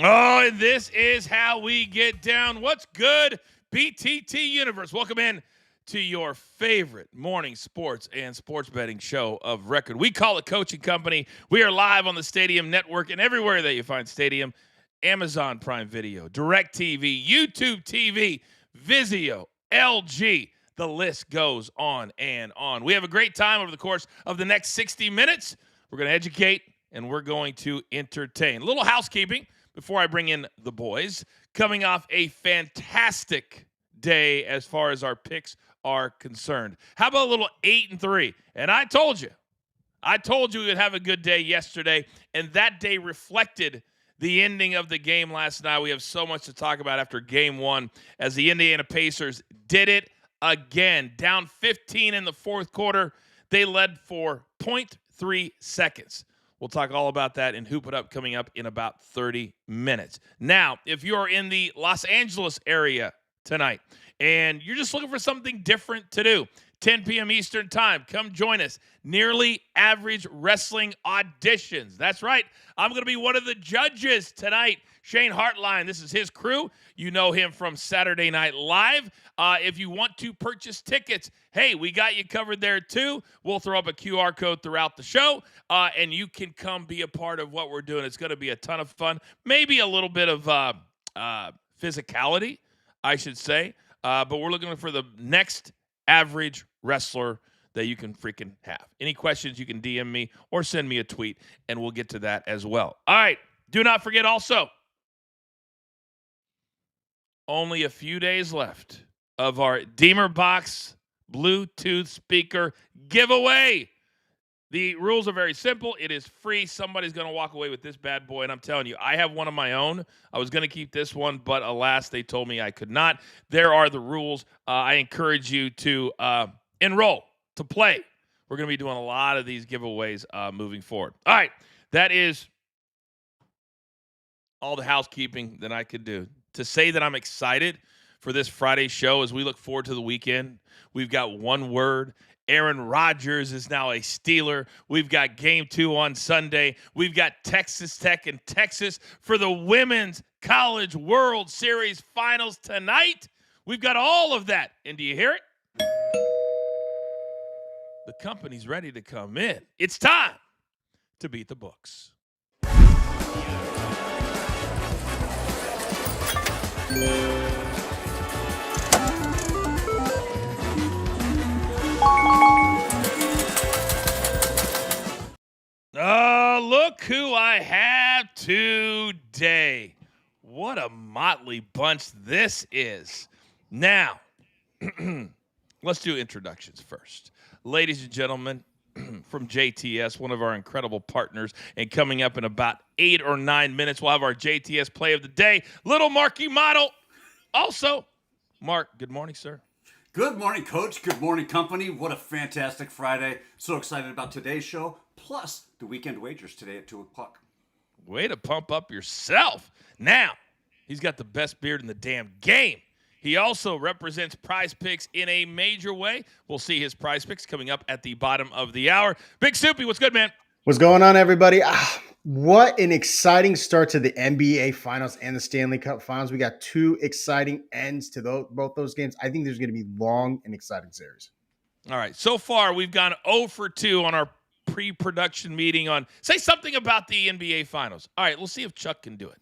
Oh, and this is how we get down. What's good, BTT Universe? Welcome in to your favorite morning sports and sports betting show of record. We call it Coaching Company. We are live on the Stadium Network and everywhere that you find Stadium, Amazon Prime Video, DirecTV, YouTube TV, Vizio, LG. The list goes on and on. We have a great time over the course of the next 60 minutes. We're going to educate and we're going to entertain. A little housekeeping before I bring in the boys. Coming off a fantastic day as far as our picks are concerned. How about a little 8-3? And I told you we would have a good day yesterday, and that day reflected the ending of the game last night. We have so much to talk about after game one as the Indiana Pacers did it again. Down 15 in the fourth quarter. They led for 0.3 seconds. We'll talk all about that in Hoop It Up coming up in about 30 minutes. Now, if you're in the Los Angeles area tonight and you're just looking for something different to do, 10 p.m. Eastern time, come join us. Nearly Average Wrestling Auditions. That's right. I'm going to be one of the judges tonight. Shane Hartline, this is his crew. You know him from Saturday Night Live. If you want to purchase tickets, hey, we got you covered there too. We'll throw up a QR code throughout the show, and you can come be a part of what we're doing. It's going to be a ton of fun. Maybe a little bit of physicality, I should say. But we're looking for the next average wrestler that you can freaking have. Any questions, you can DM me or send me a tweet, and we'll get to that as well. All right. Do not forget also, only a few days left of our Demerbox Bluetooth speaker giveaway. The rules are very simple. It is free. Somebody's going to walk away with this bad boy, and I'm telling you, I have one of my own. I was going to keep this one, but alas, they told me I could not. There are the rules. I encourage you to enroll, to play. We're going to be doing a lot of these giveaways moving forward. All right, that is all the housekeeping that I could do. To say that I'm excited for this Friday show as we look forward to the weekend, we've got one word. Aaron Rodgers is now a Steeler. We've got game 2 on Sunday. We've got Texas Tech and Texas for the Women's College World Series Finals tonight. We've got all of that. And do you hear it? The company's ready to come in. It's time to beat the books. Look who I have today. What a motley bunch this is. Now, let's do introductions first. Ladies and gentlemen, from JTS, one of our incredible partners, and coming up in about 8 or 9 minutes, we'll have our JTS play of the day. Little Marky Model. Also, Mark, good morning, sir. Good morning, Coach. Good morning, company. What a fantastic Friday. So excited about today's show, plus the weekend wagers today at 2 o'clock. Way to pump up yourself. Now, he's got the best beard in the damn game. He also represents Prize Picks in a major way. We'll see his Prize Picks coming up at the bottom of the hour. Big Soupy, what's good, man? What's going on, everybody? What an exciting start to the NBA Finals and the Stanley Cup Finals. We got 2 exciting ends to both those games. I think there's going to be long and exciting series. All right. So far, we've gone 0 for 2 on our pre-production meeting on say something about the NBA Finals. All right. We'll see if Chuck can do it.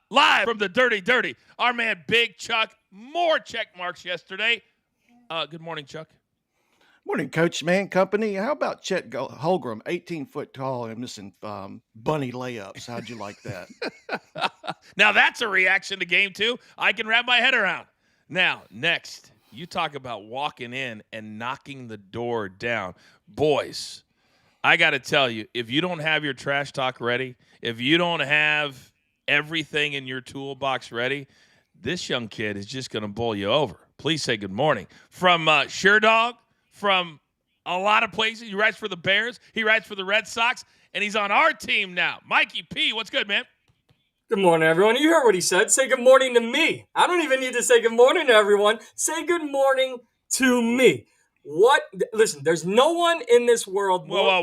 Live from the Dirty, our man Big Chuck. More check marks yesterday. Good morning, Chuck. Morning, Coachman company. How about Chet Holmgren, 18 foot tall and missing bunny layups? How'd you like that? Now that's a reaction to game 2 I can wrap my head around. Now, next, you talk about walking in and knocking the door down. Boys, I got to tell you, if you don't have your trash talk ready, if you don't have everything in your toolbox ready, this young kid is just going to bowl you over. Please say good morning. From Sherdog, from a lot of places. He writes for the Bears. He writes for the Red Sox. And he's on our team now. Mikey P, what's good, man? Good morning, everyone. You heard what he said. Say good morning to me. I don't even need to say good morning to everyone. Say good morning to me. What? Listen, there's no one in this world. Whoa.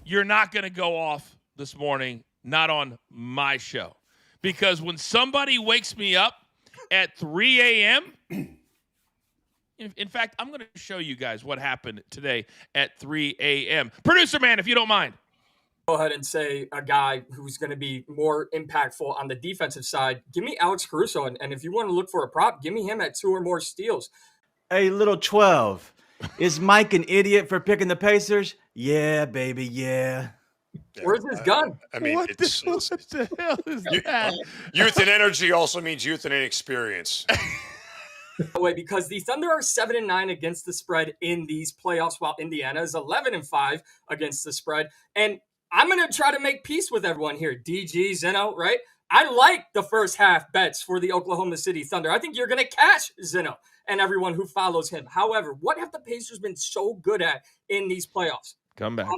you're not going to go off this morning, not on my show. Because when somebody wakes me up at 3 a.m., in fact, I'm going to show you guys what happened today at 3 a.m. Producer man, if you don't mind. Go ahead and say a guy who's going to be more impactful on the defensive side. Give me Alex Caruso, and if you want to look for a prop, give me him at 2 or more steals. Hey, little 12. Is Mike an idiot for picking the Pacers? Yeah, baby, yeah. Where's his gun? I mean, what it's the hell is that? youth and energy also means youth and inexperience. Way because the Thunder are 7-9 against the spread in these playoffs, while Indiana is 11-5 against the spread. And I'm going to try to make peace with everyone here. DG, Zeno, right? I like the first half bets for the Oklahoma City Thunder. I think you're going to cash Zeno and everyone who follows him. However, what have the Pacers been so good at in these playoffs? Come back.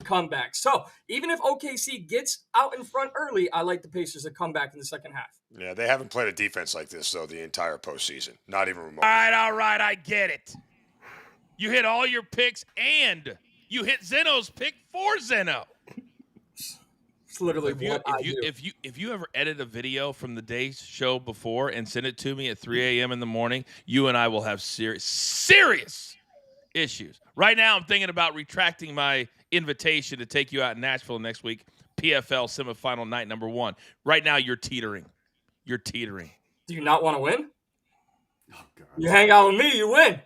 Come back. So even if OKC gets out in front early, I like the Pacers to come back in the second half. Yeah, they haven't played a defense like this, though, the entire postseason. Not even remotely. All right, I get it. You hit all your picks, and you hit Zeno's pick for Zeno. It's literally what I do. If you ever edit a video from the day's show before and send it to me at 3 a.m. in the morning, you and I will have serious issues. Right now, I'm thinking about retracting my invitation to take you out in Nashville next week, PFL semifinal night number 1. Right now, you're teetering. Do you not want to win? Oh, God. You hang out with me, you win.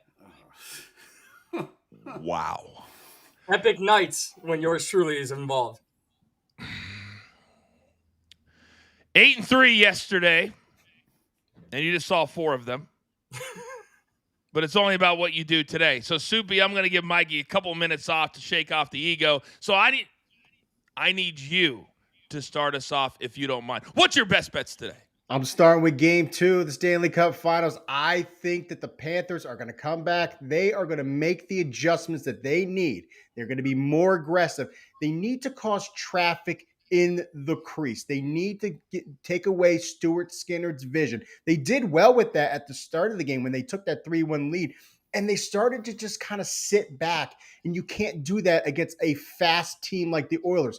Wow. Epic nights when yours truly is involved. 8-3 yesterday, and you just saw 4 of them. But it's only about what you do today. So, Soupy, I'm going to give Mikey a couple minutes off to shake off the ego. So I need you to start us off, if you don't mind. What's your best bets today? I'm starting with game 2 of the Stanley Cup Finals. I think that the Panthers are going to come back. They are going to make the adjustments that they need. They're going to be more aggressive. They need to cause traffic in the crease. They need to take away Stuart Skinner's vision. They did well with that at the start of the game when they took that 3-1 lead, and they started to just kind of sit back, and you can't do that against a fast team like the Oilers.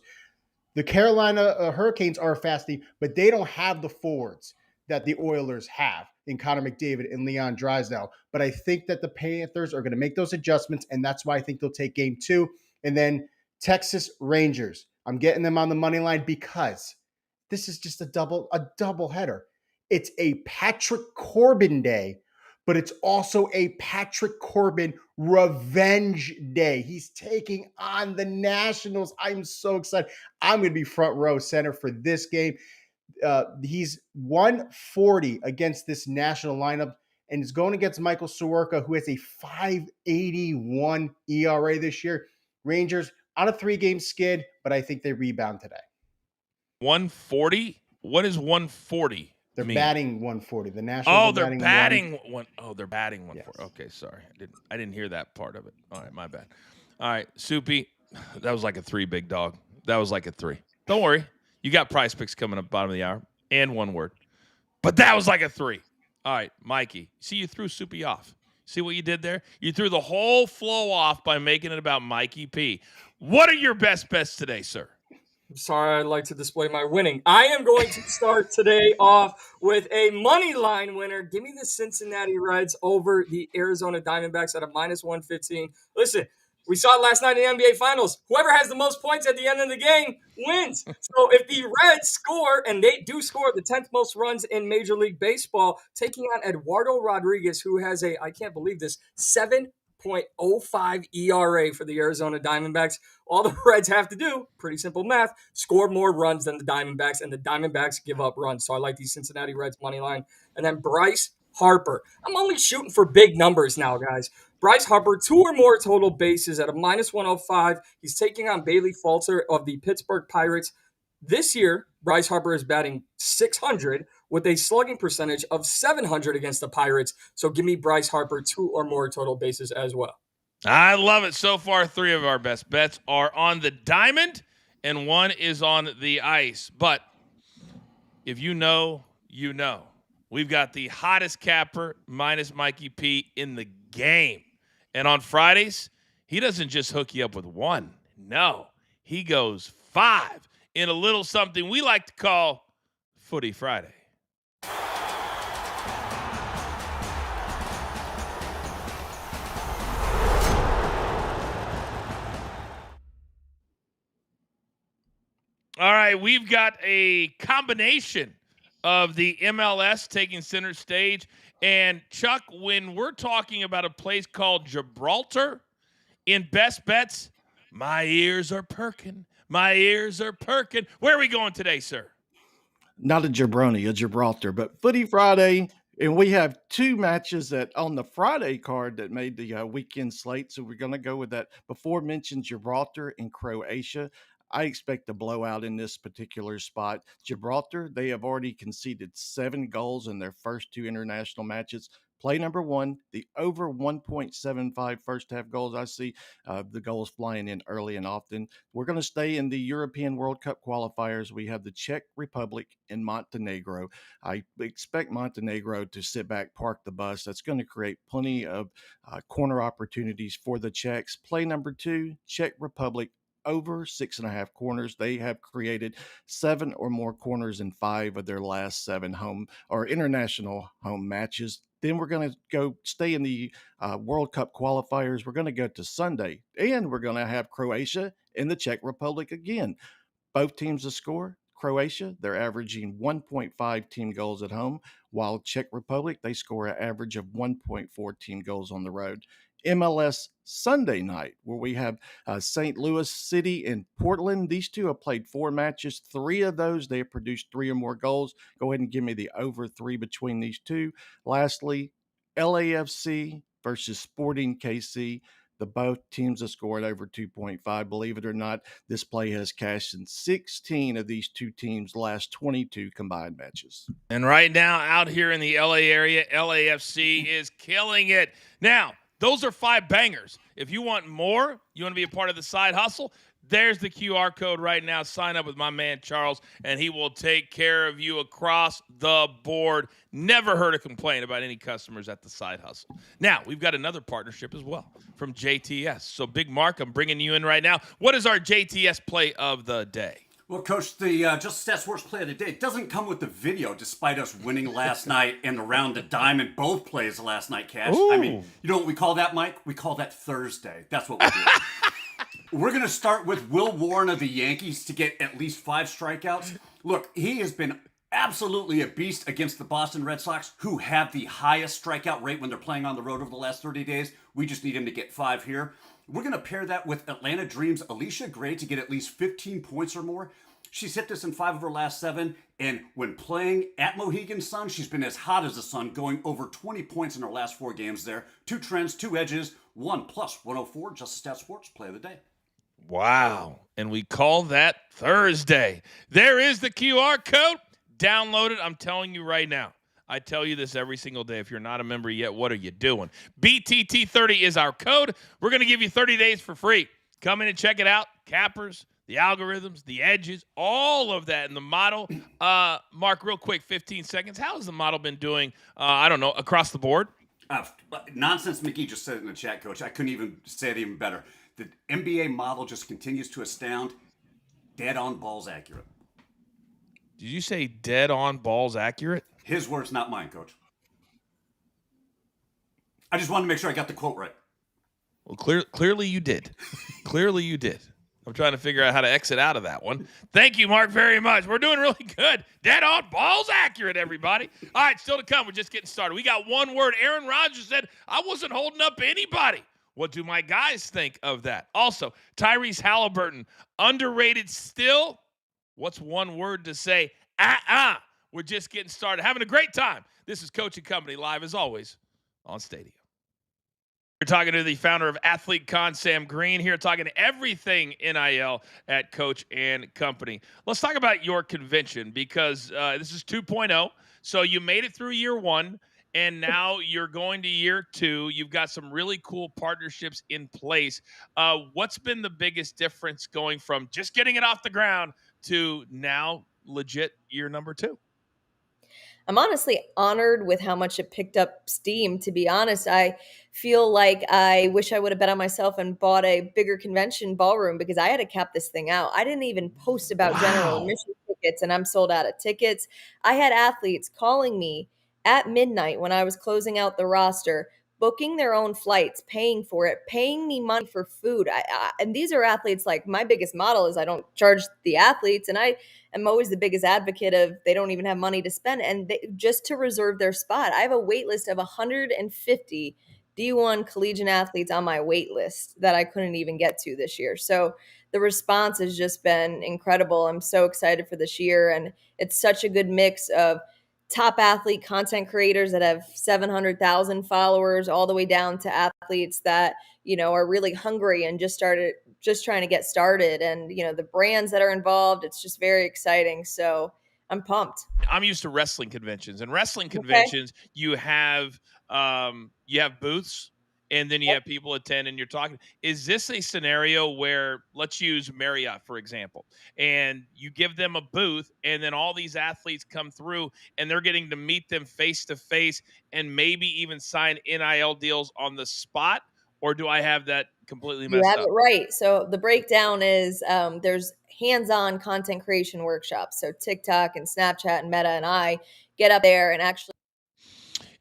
The Carolina Hurricanes are a fast team, but they don't have the forwards that the Oilers have in Connor McDavid and Leon Draisaitl. But I think that the Panthers are going to make those adjustments, and that's why I think they'll take game 2. And then Texas Rangers. I'm getting them on the money line because this is just a double header. It's a Patrick Corbin day, but it's also a Patrick Corbin revenge day. He's taking on the Nationals. I'm so excited. I'm going to be front row center for this game. He's 140 against this National lineup, and is going against Michael Soroka, who has a 5.81 ERA this year. Rangers on a 3-game skid, but I think they rebound today. 140? What is 140? They're batting 140. The Nationals. They're batting one. Oh, they're batting 140. Yes. Okay, sorry. I didn't hear that part of it. All right, my bad. All right, Soupy, that was like a 3, big dog. That was like a 3. Don't worry. You got prize picks coming up bottom of the hour and 1 word. But that was like a 3. All right, Mikey. See, you threw Soupy off. See what you did there? You threw the whole flow off by making it about Mikey P. What are your best bets today, sir? I'm sorry, I'd like to display my winning. I am going to start today off with a money line winner. Give me the Cincinnati Reds over the Arizona Diamondbacks at a -115. Listen, we saw it last night in the NBA Finals. Whoever has the most points at the end of the game wins. So if the Reds score, and they do score the 10th most runs in Major League Baseball, taking on Eduardo Rodriguez, who has a, I can't believe this, 7.05 ERA for the Arizona Diamondbacks. All the Reds have to do, pretty simple math, score more runs than the Diamondbacks, and the Diamondbacks give up runs. So I like the Cincinnati Reds money line. And then Bryce Harper. I'm only shooting for big numbers now, guys. Bryce Harper, 2 or more total bases at a -105. He's taking on Bailey Falter of the Pittsburgh Pirates. This year, Bryce Harper is batting .600 with a slugging percentage of .700 against the Pirates. So give me Bryce Harper, 2 or more total bases as well. I love it. So far, 3 of our best bets are on the diamond, and 1 is on the ice. But if you know, you know. We've got the hottest capper minus Mikey P in the game. And on Fridays, he doesn't just hook you up with 1. No, he goes 5 in a little something we like to call Footy Friday. All right, we've got a combination of the MLS taking center stage. And Chuck, when we're talking about a place called Gibraltar in best bets, my ears are perking. My ears are perking. Where are we going today, sir? Not a jabroni, a Gibraltar, but Footy Friday. And we have 2 matches that on the Friday card that made the weekend slate. So we're going to go with that before mentioned Gibraltar and Croatia. I expect a blowout in this particular spot. Gibraltar, they have already conceded 7 goals in their first 2 international matches. Play number 1, the over 1.75 first half goals. I see the goals flying in early and often. We're going to stay in the European World Cup qualifiers. We have the Czech Republic and Montenegro. I expect Montenegro to sit back, park the bus. That's going to create plenty of corner opportunities for the Czechs. Play number 2, Czech Republic, over 6.5 corners. They have created 7 or more corners in 5 of their last 7 home or international home matches. Then we're going to go stay in the World Cup qualifiers. We're going to go to Sunday, and we're going to have Croatia and the Czech Republic again. Both teams to score. Croatia, they're averaging 1.5 team goals at home, while Czech Republic, they score an average of 1.4 team goals on the road. MLS Sunday night, where we have St. Louis City and Portland. These 2 have played 4 matches. 3 of those, they have produced 3 or more goals. Go ahead and give me the over 3 between these 2. Lastly, LAFC versus Sporting KC. The both teams have scored over 2.5. Believe it or not, this play has cashed in 16 of these 2 teams' last 22 combined matches. And right now, out here in the LA area, LAFC is killing it. Now, those are 5 bangers. If you want more, you want to be a part of the side hustle, there's the QR code right now. Sign up with my man Charles, and he will take care of you across the board. Never heard a complaint about any customers at the side hustle. Now, we've got another partnership as well from JTS. So, Big Mark, I'm bringing you in right now. What is our JTS play of the day? Well, Coach, the Just Stats Sports play of the day doesn't come with the video, despite us winning last night and around the diamond both plays last night, Cash. Ooh. I mean, you know what we call that, Mike? We call that Thursday. That's what we do. We're going to start with Will Warren of the Yankees to get at least 5 strikeouts. Look, he has been absolutely a beast against the Boston Red Sox, who have the highest strikeout rate when they're playing on the road over the last 30 days. We just need him to get 5 here. We're going to pair that with Atlanta Dreams' Alicia Gray to get at least 15 points or more. She's hit this in 5 of her last 7, and when playing at Mohegan Sun, she's been as hot as the sun, going over 20 points in her last 4 games there. 2 trends, 2 edges, 1 plus 104, Just Stat Sports play of the day. Wow. And we call that Thursday. There is the QR code. Download it. I'm telling you right now. I tell you this every single day. If you're not a member yet, what are you doing? BTT30 is our code. We're going to give you 30 days for free. Come in and check it out. Cappers, the algorithms, the edges, all of that. And the model, Mark, real quick, 15 seconds. How has the model been doing, across the board? Nonsense McGee just said it in the chat, Coach. I couldn't even say it even better. The NBA model just continues to astound. Dead on balls accurate. Did you say dead on balls accurate? His words, not mine, Coach. I just wanted to make sure I got the quote right. Well, clearly you did. Clearly you did. I'm trying to figure out how to exit out of that one. Thank you, Mark, very much. We're doing really good. Dead on balls accurate, everybody. All right, still to come. We're just getting started. We got one word. Aaron Rodgers said, I wasn't holding up anybody. What do my guys think of that? Also, Tyrese Halliburton, underrated still? What's one word to say? We're just getting started. Having a great time. This is Coach and Company live, as always, on Stadium. We're talking to the founder of Athlete Con, Sam Green, here talking everything NIL at Coach and Company. Let's talk about your convention, because this is 2.0. So you made it through year 1, and now you're going to year 2. You've got some really cool partnerships in place. What's been the biggest difference going from just getting it off the ground to now legit year number 2? I'm honestly honored with how much it picked up steam. To be honest, I feel like I wish I would have bet on myself and bought a bigger convention ballroom because I had to cap this thing out. I didn't even post about general Wow. admission tickets, and I'm sold out of tickets. I had athletes calling me at midnight when I was closing out the roster, booking their own flights, paying for it, paying me money for food. And these are athletes. Like, my biggest model is I don't charge the athletes, and I'm always the biggest advocate of they don't even have money to spend, and just to reserve their spot. I have a wait list of 150 D1 collegiate athletes on my wait list that I couldn't even get to this year. So the response has just been incredible. I'm so excited for this year, and it's such a good mix of top athlete content creators that have 700,000 followers all the way down to athletes that, are really hungry and just trying to get started. And, the brands that are involved, it's just very exciting. So I'm pumped. I'm used to wrestling conventions, and wrestling Okay. conventions, you have booths, and then you have people attend, and you're talking. Is this a scenario where, let's use Marriott, for example, and you give them a booth, and then all these athletes come through, and they're getting to meet them face to face and maybe even sign NIL deals on the spot? Or do I have that completely You messed have up? it right. So the breakdown is there's hands-on content creation workshops. So TikTok and Snapchat and Meta and I get up there and actually.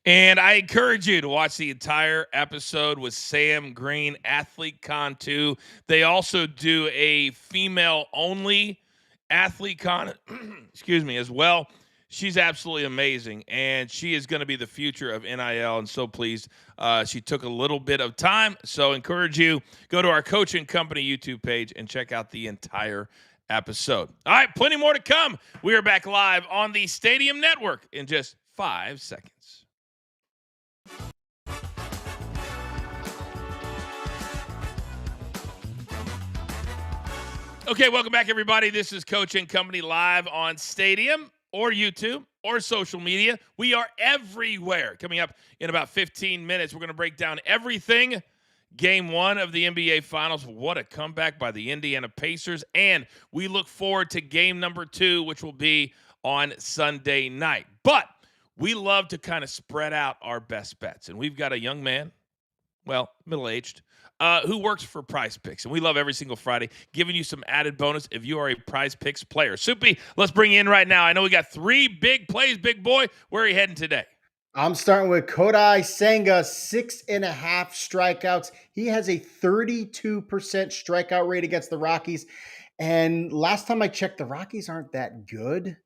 And I encourage you to watch the entire episode with Sam Green, Athlete Con 2. They also do a female-only Athlete Con, excuse me, as well. She's absolutely amazing, and she is going to be the future of NIL, and so pleased she took a little bit of time. So encourage you, go to our Coaching Company YouTube page and check out the entire episode. All right, plenty more to come. We are back live on the Stadium Network in just 5 seconds. Okay, welcome back, everybody. This is Coaching Company live on Stadium or YouTube or social media. We are everywhere. Coming up in about 15 minutes, we're going to break down everything. Game 1 of the NBA Finals. What a comeback by the Indiana Pacers. And we look forward to game number 2, which will be on Sunday night. But we love to kind of spread out our best bets. And we've got a young man, well, middle-aged, who works for Prize Picks. And we love every single Friday giving you some added bonus if you are a Prize Picks player. Soupy, let's bring you in right now. I know we got 3 big plays, big boy. Where are you heading today? I'm starting with Kodai Senga, 6.5 strikeouts. He has a 32% strikeout rate against the Rockies. And last time I checked, the Rockies aren't that good.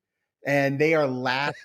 And they are last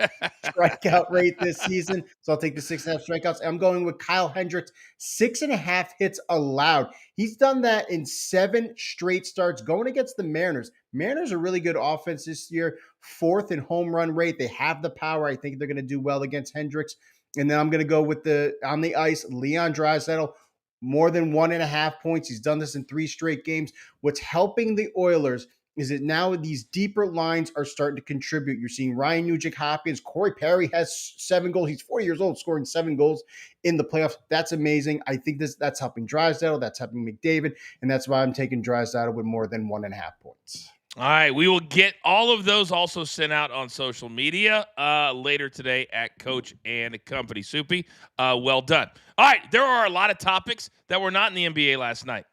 strikeout rate this season. So I'll take the 6.5 strikeouts. I'm going with Kyle Hendricks, 6.5 hits allowed. He's done that in 7 straight starts going against the Mariners. Mariners are really good offense this year, 4th in home run rate. They have the power. I think they're going to do well against Hendricks. And then I'm going to go with on the ice, Leon Draisaitl, more than 1.5 points. He's done this in 3 straight games. What's helping the Oilers is that now these deeper lines are starting to contribute. You're seeing Ryan Nugent-Hopkins. Corey Perry has 7 goals. He's 40 years old, scoring 7 goals in the playoffs. That's amazing. I think that's helping Draisaitl. That's helping McDavid. And that's why I'm taking Draisaitl with more than 1.5 points. All right, we will get all of those also sent out on social media later today at Coach and Company. Soupy, well done. All right, there are a lot of topics that were not in the NBA last night,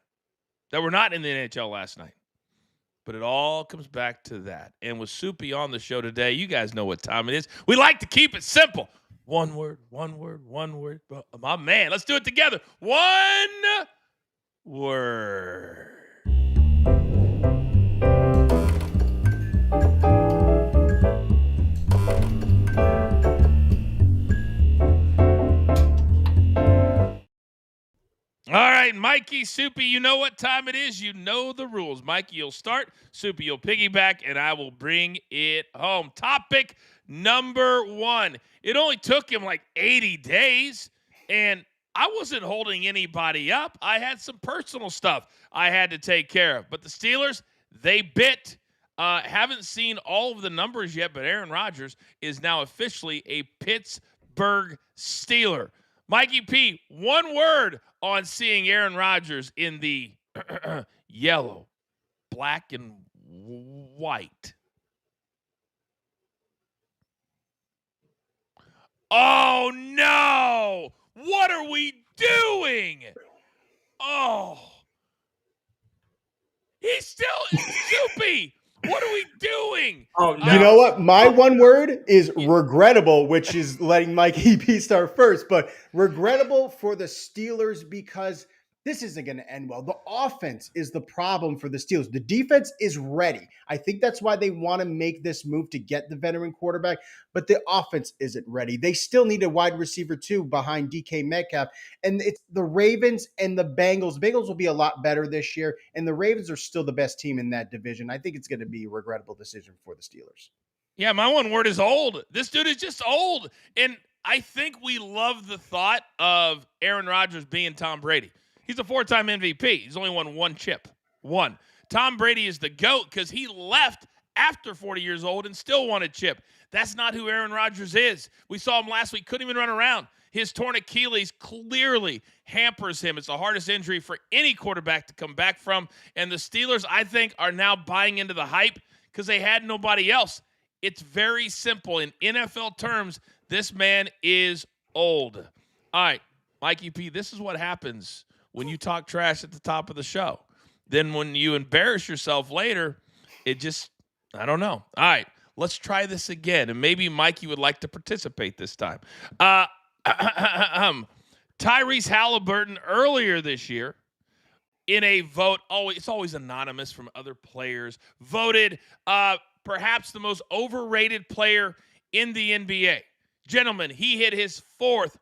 that were not in the NHL last night. But it all comes back to that. And with Soupy on the show today, you guys know what time it is. We like to keep it simple. One word, one word, one word. My man, let's do it together. One word. All right, Mikey, Soupy, you know what time it is. You know the rules. Mikey, you'll start. Soupy, you'll piggyback, and I will bring it home. Topic number 1. It only took him like 80 days, and I wasn't holding anybody up. I had some personal stuff I had to take care of. But the Steelers, they bit. Haven't seen all of the numbers yet, but Aaron Rodgers is now officially a Pittsburgh Steeler. Mikey P, one word on seeing Aaron Rodgers in the yellow, black, and white. Oh, no. What are we doing? Oh. He's still soupy. What are we doing? Oh, You no. know what? My one word is regrettable, which is letting Mike EP start first, but regrettable for the Steelers because this isn't going to end well. The offense is the problem for the Steelers. The defense is ready. I think that's why they want to make this move to get the veteran quarterback, but the offense isn't ready. They still need a wide receiver too behind DK Metcalf. And it's the Ravens and the Bengals. Bengals will be a lot better this year, and the Ravens are still the best team in that division. I think it's going to be a regrettable decision for the Steelers. Yeah, my one word is old. This dude is just old. And I think we love the thought of Aaron Rodgers being Tom Brady. He's a 4-time MVP. He's only won one chip. One. Tom Brady is the GOAT because he left after 40 years old and still won a chip. That's not who Aaron Rodgers is. We saw him last week, couldn't even run around. His torn Achilles clearly hampers him. It's the hardest injury for any quarterback to come back from. And the Steelers, I think, are now buying into the hype because they had nobody else. It's very simple. In NFL terms, this man is old. All right, Mikey P, this is what happens when you talk trash at the top of the show. Then when you embarrass yourself later, it just, I don't know. All right, let's try this again. And maybe Mikey would like to participate this time. Tyrese Halliburton earlier this year in a vote, it's always anonymous from other players, voted perhaps the most overrated player in the NBA. Gentlemen, he hit his fourth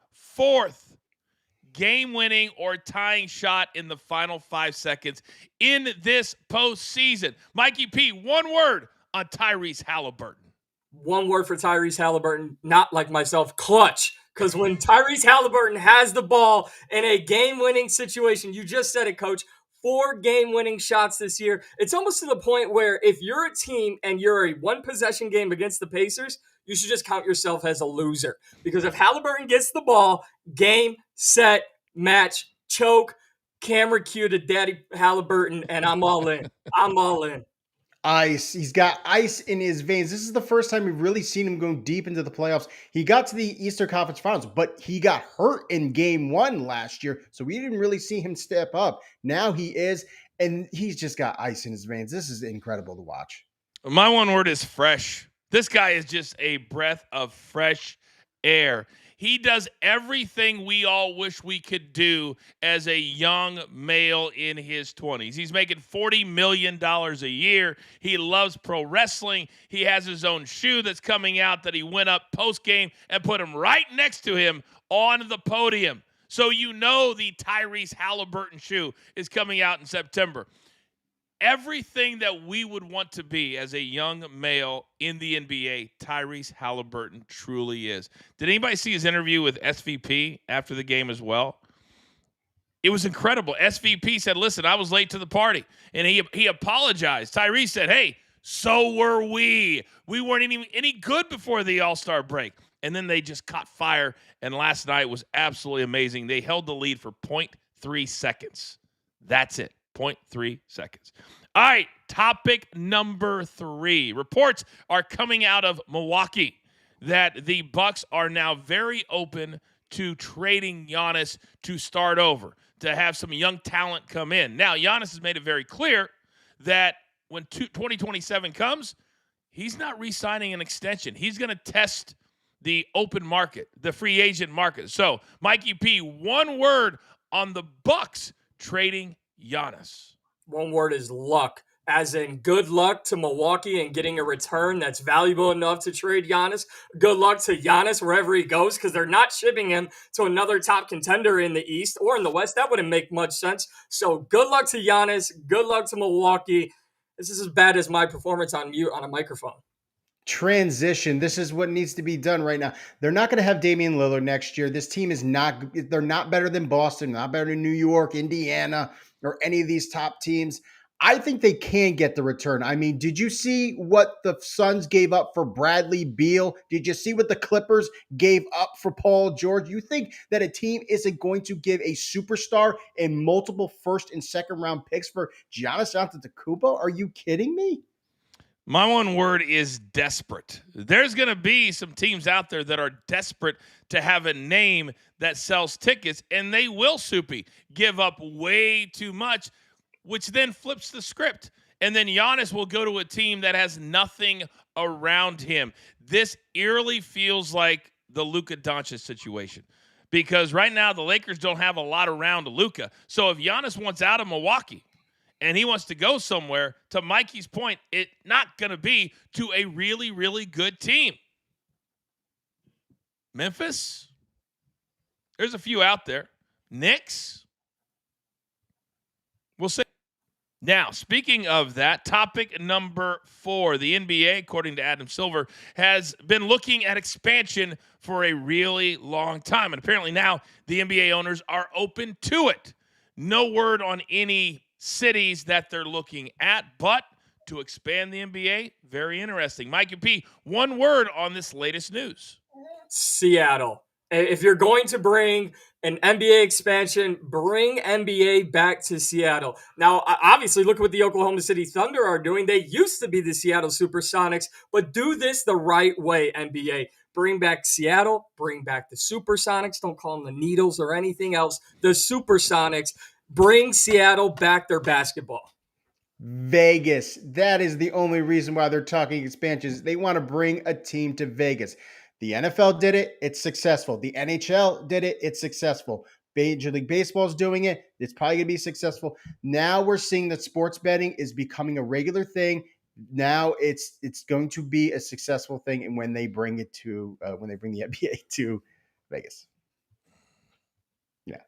game-winning or tying shot in the final 5 seconds in this postseason. Mikey P, one word on Tyrese Halliburton. One word for Tyrese Halliburton, not like myself, clutch. Because when Tyrese Halliburton has the ball in a game-winning situation, you just said it, Coach, 4 game-winning shots this year. It's almost to the point where if you're a team and you're a one-possession game against the Pacers, you should just count yourself as a loser. Because if Halliburton gets the ball, game, set, match, choke, camera cue to Daddy Halliburton, and I'm all in. I'm all in. Ice. He's got ice in his veins. This is the first time we've really seen him go deep into the playoffs. He got to the Eastern Conference Finals, but he got hurt in game 1 last year, so we didn't really see him step up. Now he is, and he's just got ice in his veins. This is incredible to watch. My one word is fresh. This guy is just a breath of fresh air. He does everything we all wish we could do as a young male in his 20s. He's making $40 million a year. He loves pro wrestling. He has his own shoe that's coming out that he went up post-game and put him right next to him on the podium. So you know the Tyrese Halliburton shoe is coming out in September. Everything that we would want to be as a young male in the NBA, Tyrese Halliburton truly is. Did anybody see his interview with SVP after the game as well? It was incredible. SVP said, listen, I was late to the party. And he apologized. Tyrese said, hey, so were we. We weren't even any good before the All-Star break. And then they just caught fire. And last night was absolutely amazing. They held the lead for 0.3 seconds. That's it. 0.3 seconds. All right, topic number 3. Reports are coming out of Milwaukee that the Bucks are now very open to trading Giannis to start over, to have some young talent come in. Now, Giannis has made it very clear that when 2027 comes, he's not re-signing an extension. He's going to test the open market, the free agent market. So, Mikey P, one word on the Bucks trading Giannis. One word is luck, as in good luck to Milwaukee and getting a return that's valuable enough to trade Giannis. Good luck to Giannis wherever he goes, because they're not shipping him to another top contender in the East or in the West. That wouldn't make much sense. So good luck to Giannis. Good luck to Milwaukee. This is as bad as my performance on mute on a microphone. Transition. This is what needs to be done right now. They're not going to have Damian Lillard next year. This team is not, they're not better than Boston, not better than New York, Indiana, or any of these top teams. I think they can get the return. I mean, did you see what the Suns gave up for Bradley Beal? Did you see what the Clippers gave up for Paul George? You think that a team isn't going to give a superstar and multiple first and second round picks for Giannis Antetokounmpo? Are you kidding me? My one word is desperate. There's going to be some teams out there that are desperate to have a name that sells tickets, and they will, Soupy, give up way too much, which then flips the script. And then Giannis will go to a team that has nothing around him. This eerily feels like the Luka Doncic situation, because right now the Lakers don't have a lot around Luka. So if Giannis wants out of Milwaukee and he wants to go somewhere, to Mikey's point, it's not going to be to a really, really good team. Memphis, there's a few out there. Knicks, we'll see. Now, speaking of that, topic number 4, the NBA, according to Adam Silver, has been looking at expansion for a really long time. And apparently now the NBA owners are open to it. No word on any cities that they're looking at, but to expand the NBA, very interesting. Mike and P, one word on this latest news. Seattle. If you're going to bring an NBA expansion, bring NBA back to Seattle. Now, obviously, look what the Oklahoma City Thunder are doing. They used to be the Seattle Supersonics, but do this the right way, NBA. Bring back Seattle, bring back the Supersonics. Don't call them the Needles or anything else. The Supersonics. Bring Seattle back their basketball. Vegas. That is the only reason why they're talking expansions. They want to bring a team to Vegas. The NFL did it. It's successful. The NHL did it. It's successful. Major League Baseball is doing it. It's probably going to be successful. Now we're seeing that sports betting is becoming a regular thing. Now it's going to be a successful thing. And when they bring it to, when they bring the NBA to Vegas. Yeah.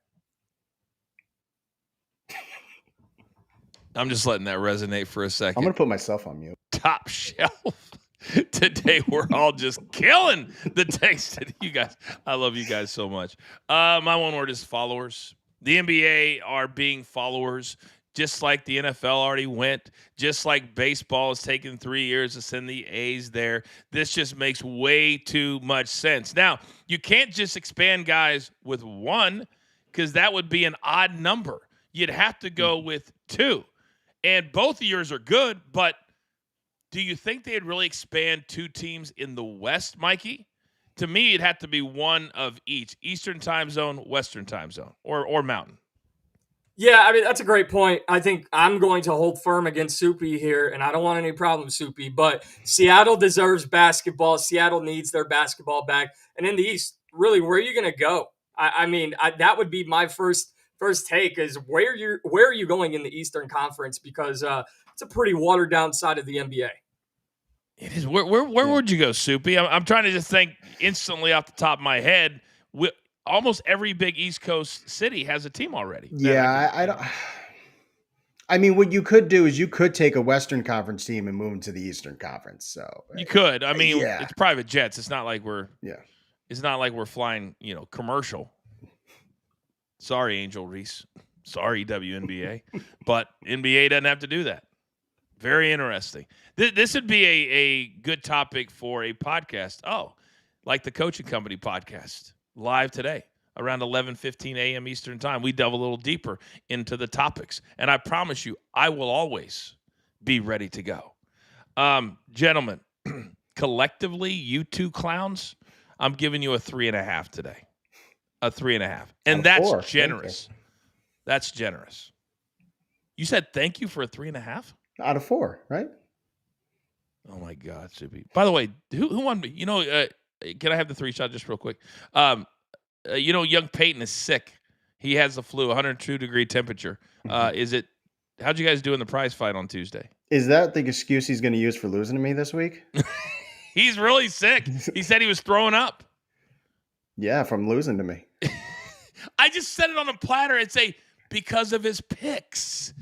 I'm just letting that resonate for a second. I'm going to put myself on mute. Top shelf. Today we're all just killing the text. You guys, I love you guys so much. My one word is followers. The NBA are being followers, just like the NFL already went, just like baseball has taken 3 years to send the A's there. This just makes way too much sense. Now, you can't just expand guys with one, because that would be an odd number. You'd have to go with 2. And both of yours are good, but do you think they'd really expand 2 teams in the West, Mikey? To me, it'd have to be one of each, Eastern time zone, Western time zone, or Mountain. Yeah, I mean, that's a great point. I think I'm going to hold firm against Soupy here, and I don't want any problems, Soupy, but Seattle deserves basketball. Seattle needs their basketball back. And in the East, really, where are you going to go? I mean, that would be my first take is where are you going in the Eastern Conference? Because it's a pretty watered down side of the NBA. It is. Where would you go, Soupy? I'm trying to just think instantly off the top of my head. Almost every big East Coast city has a team already. Yeah, I don't. I mean, what you could do is you could take a Western Conference team and move them to the Eastern Conference. So you could. I mean, yeah. It's private jets. It's not like we're. Yeah. It's not like we're flying, commercial. Sorry, Angel Reese. Sorry, WNBA. But NBA doesn't have to do that. Very interesting. This would be a good topic for a podcast. Oh, like the Coaching Company podcast, live today around 11:15 a.m. Eastern time. We delve a little deeper into the topics. And I promise you, I will always be ready to go. Gentlemen, collectively, you 2 clowns, I'm giving you a 3.5 today. A 3.5. And that's 4. generous. That's generous. You said thank you for a 3.5? Out of 4, right? Oh my God, Soupy. By the way, who won me? Can I have the 3 shot just real quick? Young Peyton is sick. He has the flu, 102-degree temperature. How'd you guys do in the prize fight on Tuesday? Is that the excuse he's going to use for losing to me this week? He's really sick. He said he was throwing up. Yeah, from losing to me. I just said it on a platter and say, because of his picks.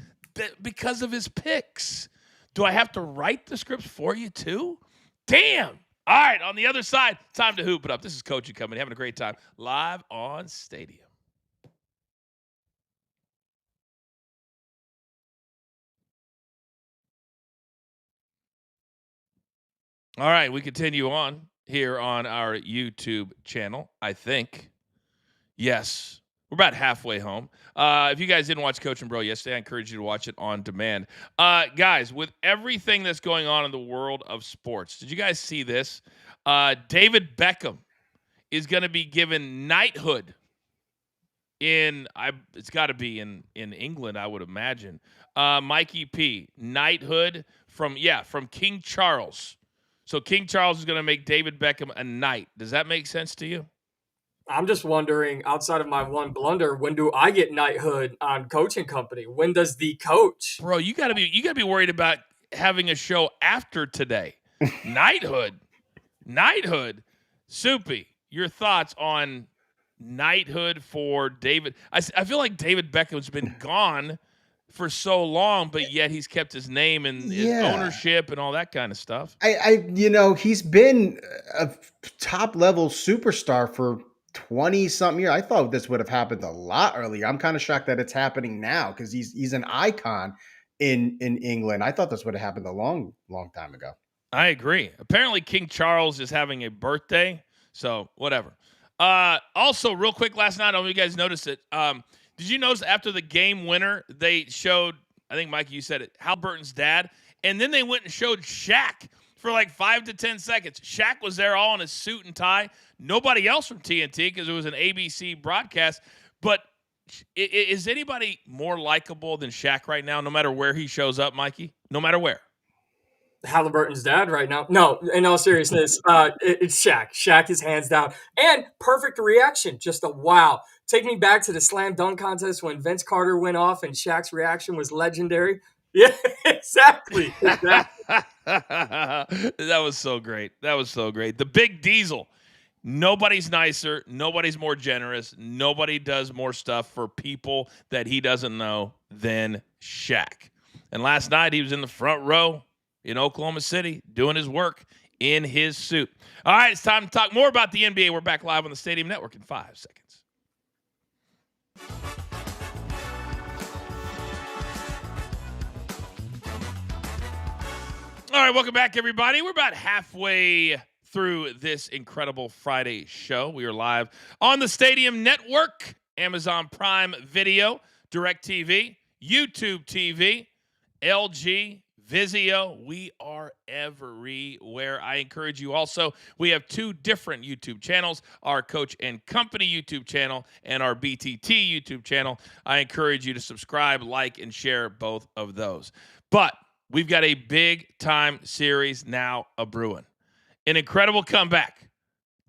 Because of his picks. Do I have to write the scripts for you too? Damn. All right, on the other side, time to hoop it up. This is Coaching Company, having a great time live on Stadium. All right, we continue on here on our YouTube channel, I think. Yes, We're about halfway home. If you guys didn't watch Coach and Bro yesterday, I encourage you to watch it on demand. Guys, with everything that's going on in the world of sports, did you guys see this? David Beckham is going to be given knighthood it's got to be in England, I would imagine. Mikey P, knighthood from King Charles. So King Charles is going to make David Beckham a knight. Does that make sense to you? I'm just wondering, outside of my one blunder, when do I get knighthood on Coaching Company? When does the coach? Bro, you gotta be worried about having a show after today. Knighthood. Soupy, your thoughts on knighthood for David? I feel like David Beckham's been gone for so long, but yet he's kept his name and his ownership and all that kind of stuff. He's been a top level superstar for 20 something years. I thought this would have happened a lot earlier. I'm kind of shocked that it's happening now because he's an icon in England. I thought this would have happened a long time ago. I agree. Apparently King Charles is having a birthday, so whatever. Also, real quick, last night, I don't know if you guys noticed it. Did you notice after the game winner, they showed, I think, Mike, you said it, Halliburton's dad, and then they went and showed Shaq for like 5 to 10 seconds. Shaq was there all in his suit and tie. Nobody else from TNT because it was an ABC broadcast. But is anybody more likable than Shaq right now, no matter where he shows up, Mikey? No matter where? Halliburton's dad right now. No, in all seriousness, it's Shaq. Shaq is hands down. And perfect reaction. Just a wow. Take me back to the slam dunk contest when Vince Carter went off and Shaq's reaction was legendary. Yeah, exactly. That was so great. The Big Diesel. Nobody's nicer. Nobody's more generous. Nobody does more stuff for people that he doesn't know than Shaq. And last night he was in the front row in Oklahoma City doing his work in his suit. All right, it's time to talk more about the NBA. We're back live on the Stadium Network in 5 seconds. All right, welcome back, everybody. We're about halfway through this incredible Friday show. We are live on the Stadium Network, Amazon Prime Video, DirecTV, YouTube TV, LG, Vizio. We are everywhere. I encourage you also, we have 2 different YouTube channels, our Coach and Company YouTube channel and our BTT YouTube channel. I encourage you to subscribe, like, and share both of those. But we've got a big-time series now a-brewing. An incredible comeback,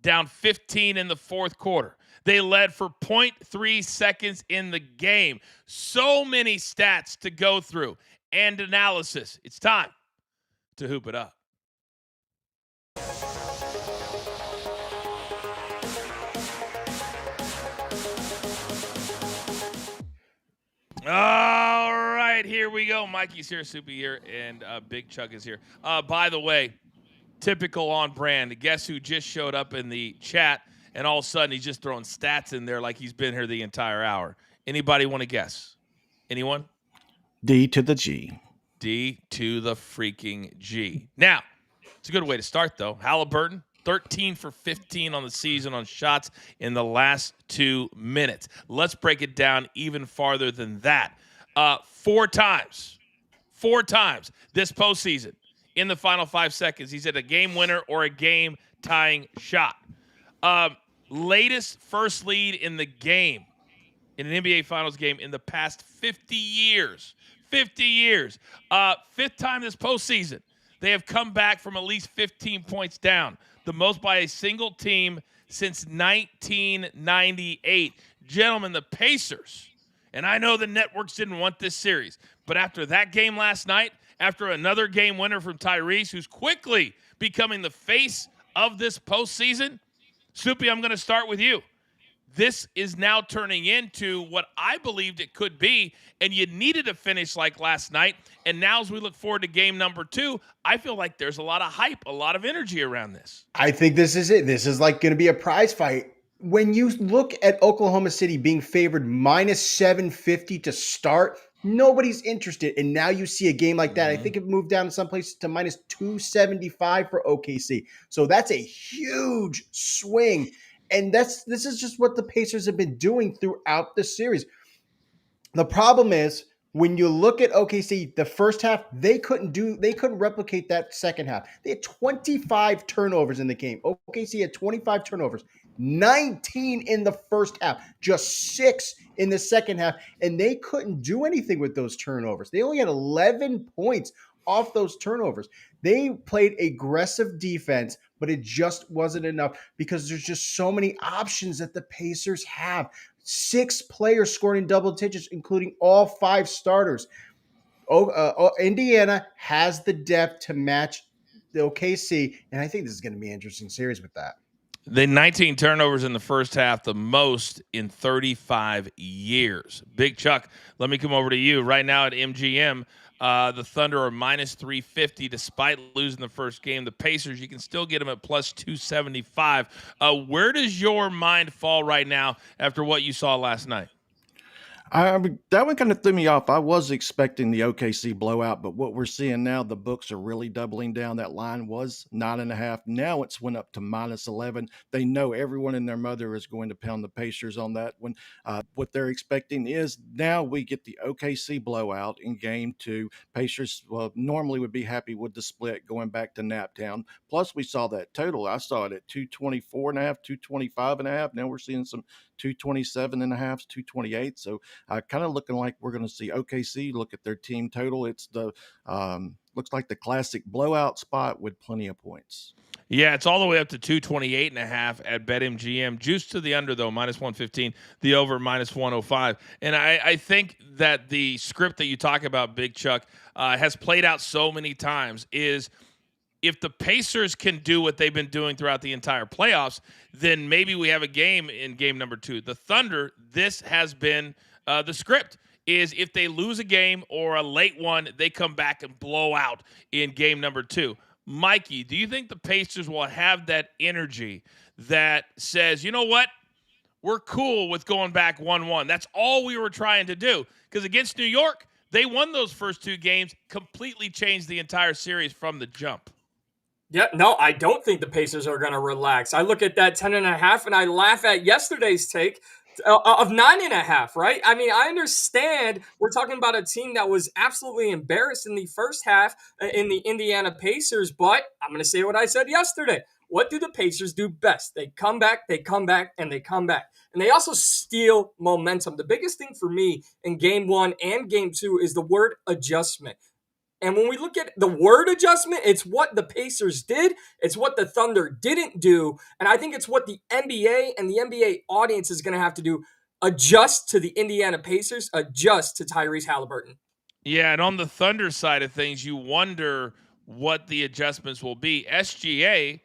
down 15 in the fourth quarter. They led for 0.3 seconds in the game. So many stats to go through and analysis. It's time to hoop it up. All right, here we go. Mikey's here, Soupy here, and Big Chuck is here. By the way, typical on brand. Guess who just showed up in the chat, and all of a sudden he's just throwing stats in there like he's been here the entire hour. Anybody want to guess? Anyone? D to the G. D to the freaking G. Now, it's a good way to start, though. Halliburton, 13 for 15 on the season on shots in the last 2 minutes. Let's break it down even farther than that. 4 times this postseason in the final 5 seconds, he's at a game winner or a game tying shot. Latest first lead in the game, in an NBA Finals game in the past 50 years. 50 years. 5th time this postseason, they have come back from at least 15 points down, the most by a single team since 1998. Gentlemen, the Pacers, and I know the networks didn't want this series, but after that game last night, after another game winner from Tyrese, who's quickly becoming the face of this postseason, Soupy, I'm going to start with you. This is now turning into what I believed it could be, and you needed a finish like last night. And now as we look forward to game number 2, I feel like there's a lot of hype, a lot of energy around this. I think this is it. This is like going to be a prize fight. When you look at Oklahoma City being favored minus 750 to start, nobody's interested. And now you see a game like that. I think it moved down in some places to minus 275 for OKC. So that's a huge swing. And this is just what the Pacers have been doing throughout the series. The problem is when you look at OKC, the first half, they couldn't replicate that second half. They had 25 turnovers in the game. OKC had 25 turnovers, 19 in the first half, just 6 in the second half, and they couldn't do anything with those turnovers. They only had 11 points off those turnovers. They played aggressive defense, but it just wasn't enough because there's just so many options that the Pacers have. 6 players scored in double digits, including all 5 starters. Indiana has the depth to match the OKC, and I think this is going to be an interesting series with that. The 19 turnovers in the first half, the most in 35 years. Big Chuck, let me come over to you. Right now at MGM, the Thunder are minus 350 despite losing the first game. The Pacers, you can still get them at plus 275. Where does your mind fall right now after what you saw last night? That one kind of threw me off. I was expecting the OKC blowout, but what we're seeing now, the books are really doubling down. That line was 9.5. Now it's went up to minus 11. They know everyone and their mother is going to pound the Pacers on that one. What they're expecting is now we get the OKC blowout in game 2. Pacers normally would be happy with the split going back to Naptown. Plus, we saw that total. I saw it at 224.5, 225.5. Now we're seeing some 227.5, 228. So kind of looking like we're going to see OKC look at their team total. It's the looks like the classic blowout spot with plenty of points. Yeah, it's all the way up to 228.5 at BetMGM. Juice to the under, though, minus 115. The over, minus 105. And I think that the script that you talk about, Big Chuck, has played out so many times is if the Pacers can do what they've been doing throughout the entire playoffs, then maybe we have a game in game number 2. The Thunder, this has been the script, is if they lose a game or a late one, they come back and blow out in game number 2. Mikey, do you think the Pacers will have that energy that says, you know what, we're cool with going back 1-1? That's all we were trying to do. Because against New York, they won those first 2 games, completely changed the entire series from the jump. Yeah, no, I don't think the Pacers are going to relax. I look at that 10.5 and I laugh at yesterday's take of 9.5, right? I mean, I understand we're talking about a team that was absolutely embarrassed in the first half in the Indiana Pacers, but I'm going to say what I said yesterday. What do the Pacers do best? They come back, they come back, and they come back. And they also steal momentum. The biggest thing for me in game 1 and game 2 is the word adjustment. And when we look at the word adjustment, it's what the Pacers did. It's what the Thunder didn't do. And I think it's what the NBA and the NBA audience is going to have to do. Adjust to the Indiana Pacers, adjust to Tyrese Halliburton. Yeah, and on the Thunder side of things, you wonder what the adjustments will be. SGA,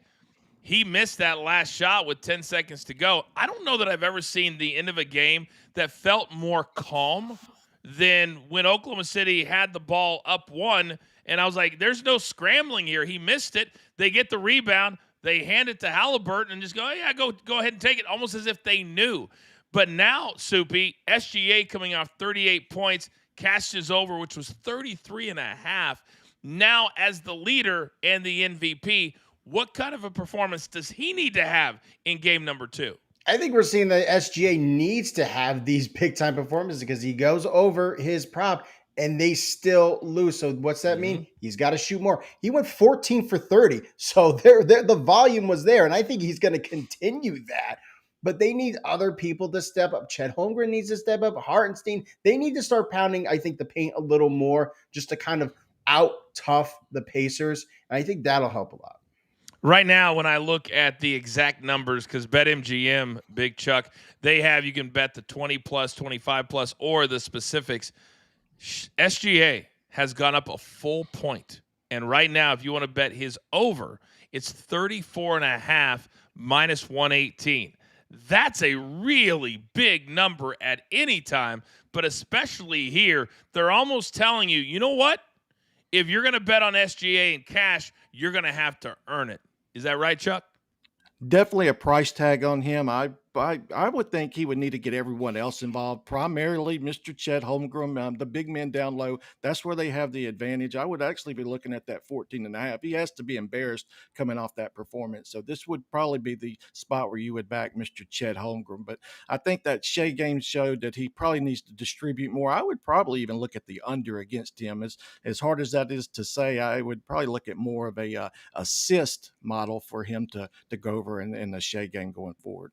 he missed that last shot with 10 seconds to go. I don't know that I've ever seen the end of a game that felt more calm than when Oklahoma City had the ball up 1, and I was like, there's no scrambling here. He missed it. They get the rebound. They hand it to Halliburton and just go, yeah, go ahead and take it, almost as if they knew. But now, Soupy, SGA coming off 38 points, cashes over, which was 33.5. Now, as the leader and the MVP, what kind of a performance does he need to have in game number 2? I think we're seeing that SGA needs to have these big-time performances because he goes over his prop and they still lose. So what's that mean? He's got to shoot more. He went 14 for 30. So the volume was there, and I think he's going to continue that. But they need other people to step up. Chet Holmgren needs to step up. Hartenstein. They need to start pounding, I think, the paint a little more just to kind of out-tough the Pacers. And I think that'll help a lot. Right now, when I look at the exact numbers, because BetMGM, Big Chuck, they have, you can bet the 20 plus, 25 plus, or the specifics. SGA has gone up a full point. And right now, if you want to bet his over, it's 34.5 minus 118. That's a really big number at any time, but especially here, they're almost telling you, you know what? If you're going to bet on SGA in cash, you're going to have to earn it. Is that right, Chuck? Definitely a price tag on him. I I would think he would need to get everyone else involved, primarily Mr. Chet Holmgren, the big men down low. That's where they have the advantage. I would actually be looking at that 14.5. He has to be embarrassed coming off that performance. So this would probably be the spot where you would back Mr. Chet Holmgren. But I think that Shea game showed that he probably needs to distribute more. I would probably even look at the under against him. As hard as that is to say, I would probably look at more of a assist model for him to go over in the Shea game going forward.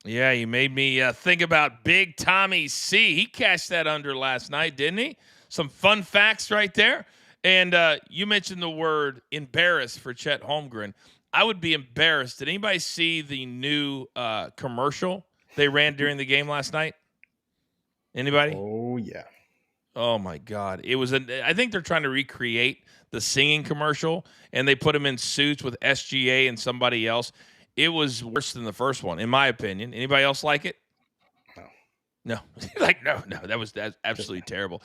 Yeah, you made me think about Big Tommy C. He cashed that under last night, didn't he? Some fun facts right there. And you mentioned the word embarrassed for Chet Holmgren. I would be embarrassed. Did anybody see the new commercial they ran during the game last night? Anybody? Oh, yeah. Oh, my God. It was I think they're trying to recreate the singing commercial, and they put him in suits with SGA and somebody else. It was worse than the first one, in my opinion. Anybody else like it? No. That's absolutely terrible.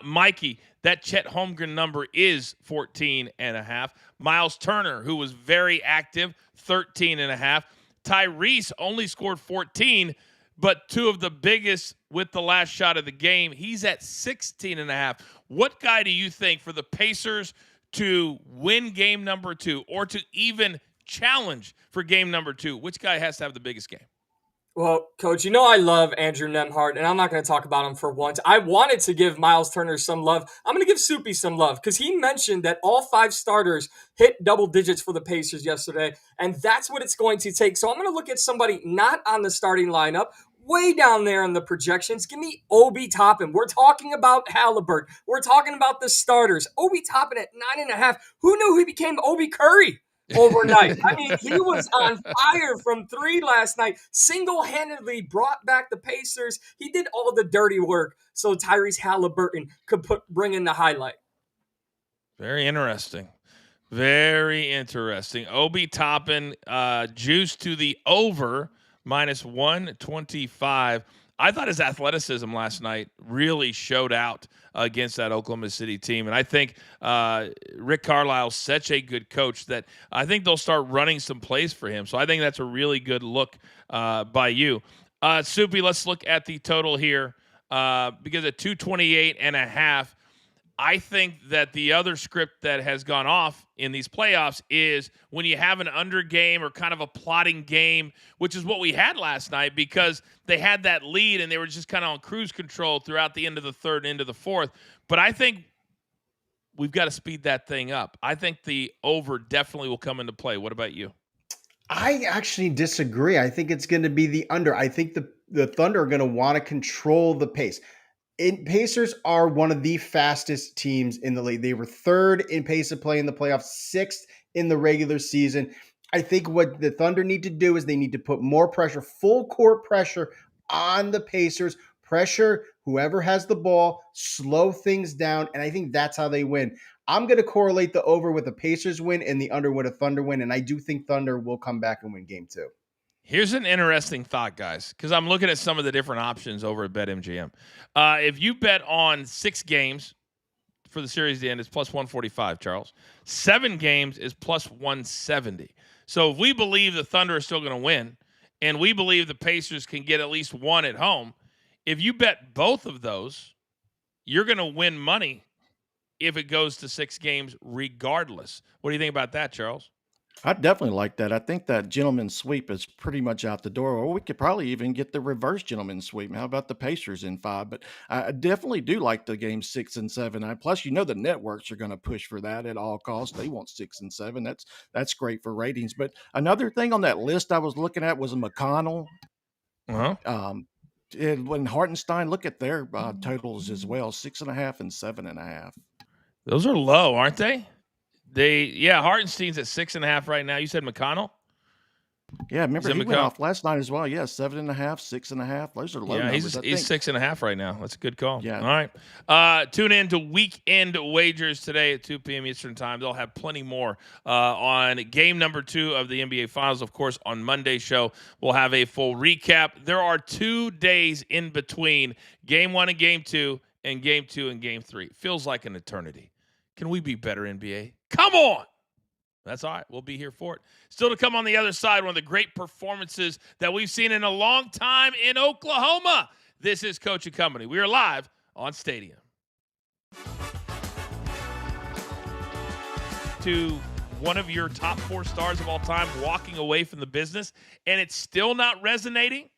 Mikey, that Chet Holmgren number is 14.5. Miles Turner, who was very active, 13.5. Tyrese only scored 14, but two of the biggest with the last shot of the game. He's at 16.5. What guy do you think for the Pacers to win game number 2 or to even challenge for game number 2? Which guy has to have the biggest game? Well, Coach, you know I love Andrew Nemhart, and I'm not going to talk about him for once. I wanted to give Miles Turner some love. I'm going to give Soupy some love because he mentioned that all 5 starters hit double digits for the Pacers yesterday, and that's what it's going to take. So I'm going to look at somebody not on the starting lineup, way down there in the projections. Give me Obi Toppin. We're talking about Halliburton. We're talking about the starters. Obi Toppin at 9.5. Who knew he became Obi Curry overnight? I mean, he was on fire from 3 last night. Single-handedly brought back the Pacers. He did all the dirty work so Tyrese Halliburton could bring in the highlight. Very interesting. Very interesting. Obi Toppin, juice to the over, minus 125. I thought his athleticism last night really showed out against that Oklahoma City team. And I think Rick Carlisle's such a good coach that I think they'll start running some plays for him. So I think that's a really good look by you. Soupy, let's look at the total here because at 228.5, I think that the other script that has gone off in these playoffs is when you have an under game or kind of a plotting game, which is what we had last night because they had that lead and they were just kind of on cruise control throughout the end of the third and into the fourth. But I think we've got to speed that thing up. I think the over definitely will come into play. What about you? I actually disagree. I think it's going to be the under. I think the Thunder are going to want to control the pace. Pacers are one of the fastest teams in the league. They were 3rd in pace of play in the playoffs, 6th in the regular season. I think what the Thunder need to do is they need to put more pressure, full court pressure on the Pacers, pressure whoever has the ball, slow things down, and I think that's how they win. I'm going to correlate the over with a Pacers win and the under with a Thunder win, and I do think Thunder will come back and win game 2. Here's an interesting thought, guys, because I'm looking at some of the different options over at BetMGM. If you bet on 6 games for the series to end, it's plus 145, Charles. 7 games is plus 170. So if we believe the Thunder are still going to win, and we believe the Pacers can get at least 1 at home, if you bet both of those, you're going to win money if it goes to 6 games regardless. What do you think about that, Charles? I definitely like that. I think that gentleman's sweep is pretty much out the door, or we could probably even get the reverse gentleman's sweep. How about the Pacers in 5? But I definitely do like the game 6 and 7. Plus, the networks are going to push for that at all costs. They want 6 and 7. That's great for ratings. But another thing on that list I was looking at was a McConnell. When Hartenstein, look at their totals as well, 6.5 and 7.5. Those are low, aren't they? Hartenstein's at 6.5 right now. You said McConnell? Yeah, remember he went off last night as well. Yeah, 7.5, 6.5. Those are low numbers. He's 6.5 right now. That's a good call. Yeah. All right. Tune in to Weekend Wagers today at 2 p.m. Eastern Time. They'll have plenty more on game number 2 of the NBA Finals. Of course, on Monday's show, we'll have a full recap. There are 2 days in between game 1 and game 2 and game 2 and game 3. Feels like an eternity. Can we be better, NBA? Come on! That's all right. We'll be here for it. Still to come on the other side, one of the great performances that we've seen in a long time in Oklahoma. This is Coach and Company. We are live on Stadium. To one of your top 4 stars of all time walking away from the business, and it's still not resonating.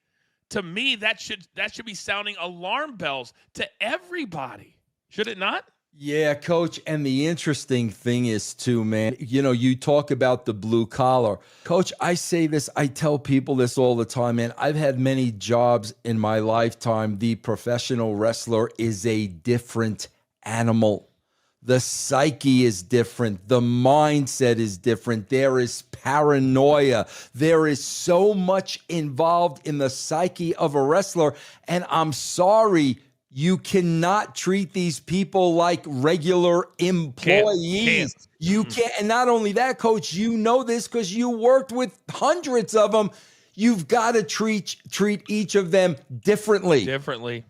To me, that should be sounding alarm bells to everybody. Should it not? Yeah, Coach. And the interesting thing is too, man, you talk about the blue collar. Coach, I say this, I tell people this all the time, man. I've had many jobs in my lifetime. The professional wrestler is a different animal. The psyche is different. The mindset is different. There is paranoia. There is so much involved in the psyche of a wrestler. And I'm sorry, you cannot treat these people like regular employees. You can't. And not only that, Coach, you know this because you worked with hundreds of them. You've got to treat each of them differently.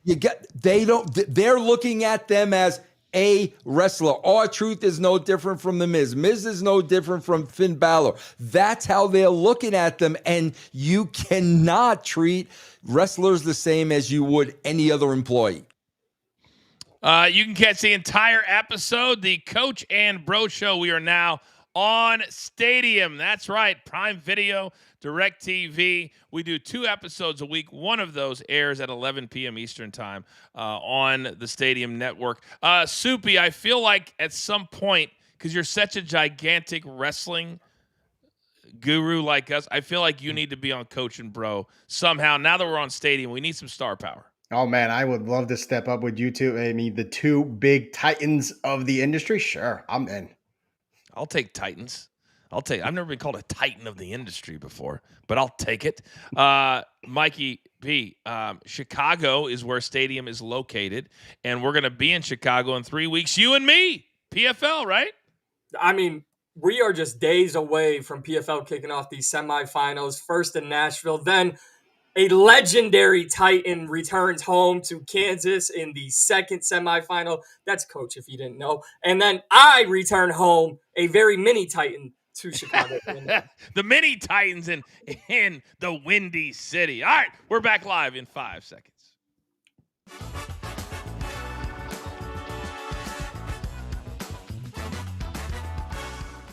They're looking at them as a wrestler. R-Truth is no different from The Miz. Miz is no different from Finn Balor. That's how they're looking at them, and you cannot treat wrestlers the same as you would any other employee. You can catch the entire episode, the Coach and Bro Show. We are now on Stadium. That's right, Prime Video, DirecTV. We do 2 episodes a week. One of those airs at 11 p.m. Eastern Time on the Stadium Network. Soupy, I feel like at some point, because you're such a gigantic wrestling guru like us, I feel like you need to be on Coach and Bro somehow. Now that we're on Stadium, we need some star power. Oh, man, I would love to step up with you two. I mean, the 2 big titans of the industry. Sure, I'm in. I'll take Titans. I've never been called a titan of the industry before, but I'll take it. Mikey P, Chicago is where Stadium is located, and we're going to be in Chicago in 3 weeks. You and me, PFL, right? I mean, we are just days away from PFL kicking off these semifinals, first in Nashville, then a legendary Titan returns home to Kansas in the second semifinal. That's Coach, if you didn't know. And then I return home, a very mini Titan, to Chicago. The mini Titans in the Windy City. All right, we're back live in 5 seconds.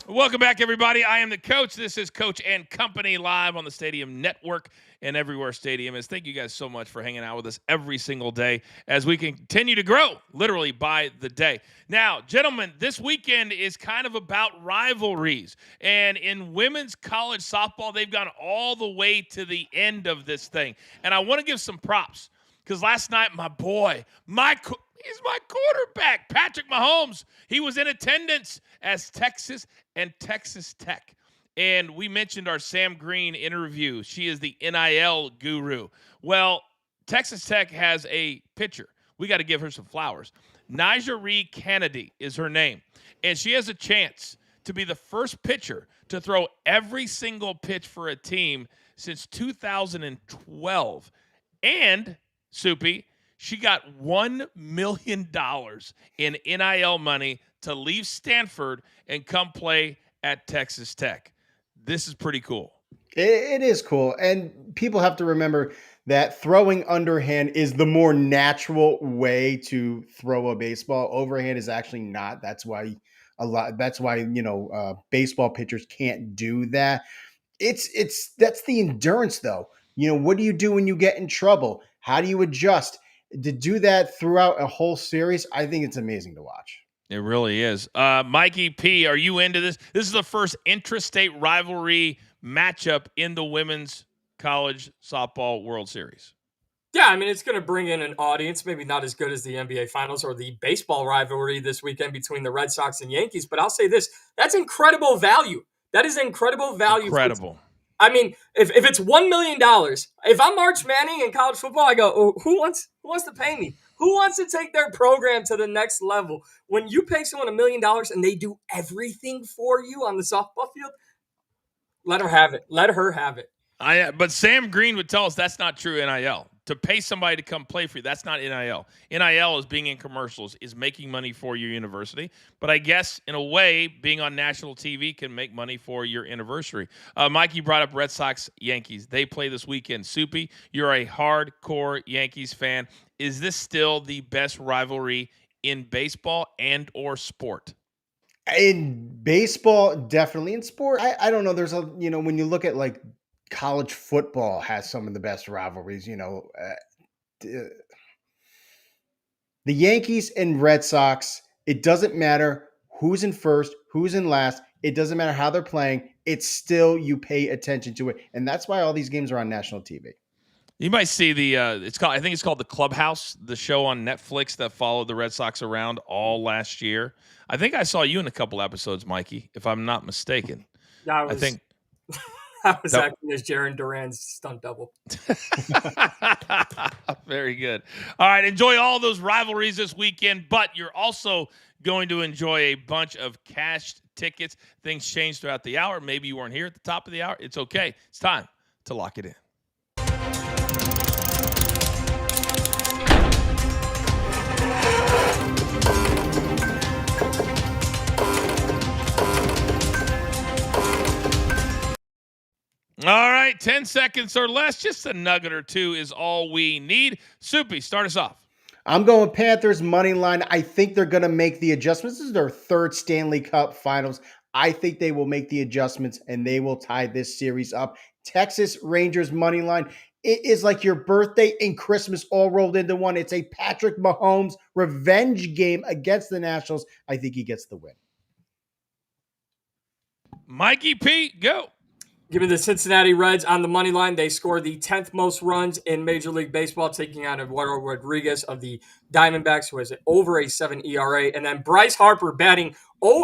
Welcome back, everybody. I am the Coach. This is Coach and Company live on the Stadium Network and everywhere Stadium is. Thank you guys so much for hanging out with us every single day as we continue to grow, literally by the day. Now, gentlemen, this weekend is kind of about rivalries. And in women's college softball, they've gone all the way to the end of this thing. And I want to give some props because last night, my boy, he's my quarterback, Patrick Mahomes. He was in attendance as Texas and Texas Tech. And we mentioned our Sam Green interview. She is the NIL guru. Well, Texas Tech has a pitcher. We got to give her some flowers. Nigel Kennedy is her name. And she has a chance to be the first pitcher to throw every single pitch for a team since 2012. And, Soupy, she got $1 million in NIL money to leave Stanford and come play at Texas Tech. This is pretty cool. It is cool. And people have to remember that throwing underhand is the more natural way to throw a baseball. Overhand is actually not. That's why baseball pitchers can't do that. That's the endurance though. What do you do when you get in trouble? How do you adjust? To do that throughout a whole series, I think it's amazing to watch. It really is. Mikey P, are you into this? This is the first intrastate rivalry matchup in the women's college softball World Series. Yeah, I mean, it's going to bring in an audience, maybe not as good as the NBA Finals or the baseball rivalry this weekend between the Red Sox and Yankees. But I'll say this, that's incredible value. That is incredible value. Incredible. I mean, if it's $1 million, if I'm March Manning in college football, I go, oh, who wants to pay me? Who wants to take their program to the next level? When you pay someone $1 million and they do everything for you on the softball field, let her have it. Let her have it. But Sam Green would tell us that's not true NIL. to pay somebody to come play for you. That's not NIL. NIL is being in commercials, is making money for your university. But I guess, in a way, being on national TV can make money for your anniversary. Mikey brought up Red Sox, Yankees. They play this weekend. Soupy, you're a hardcore Yankees fan. Is this still the best rivalry in baseball and or sport? In baseball, definitely. In sport, I don't know. There's when you look at like college football has some of the best rivalries, the Yankees and Red Sox, it doesn't matter who's in first, who's in last. It doesn't matter how they're playing. It's still, you pay attention to it. And that's why all these games are on national TV. You might see I think it's called The Clubhouse, the show on Netflix that followed the Red Sox around all last year. I think I saw you in a couple episodes, Mikey, if I'm not mistaken. I think I was acting as Jaron Duran's stunt double. Very good. All right, enjoy all those rivalries this weekend, but you're also going to enjoy a bunch of cashed tickets. Things change throughout the hour. Maybe you weren't here at the top of the hour. It's okay. It's time to lock it in. All right, 10 seconds or less, just a nugget or two is all we need. Soupy, start us off. I'm going Panthers money line. I think they're going to make the adjustments. This is their third Stanley Cup Finals. I think they will make the adjustments and they will tie this series up. Texas Rangers money line. It is like your birthday and Christmas all rolled into one. It's a Patrick Mahomes revenge game against the Nationals. I think he gets the win. Mikey P, go. Give me the Cincinnati Reds on the money line. They scored the 10th most runs in Major League Baseball, taking out Eduardo Rodriguez of the Diamondbacks, who has over a 7 ERA. And then Bryce Harper batting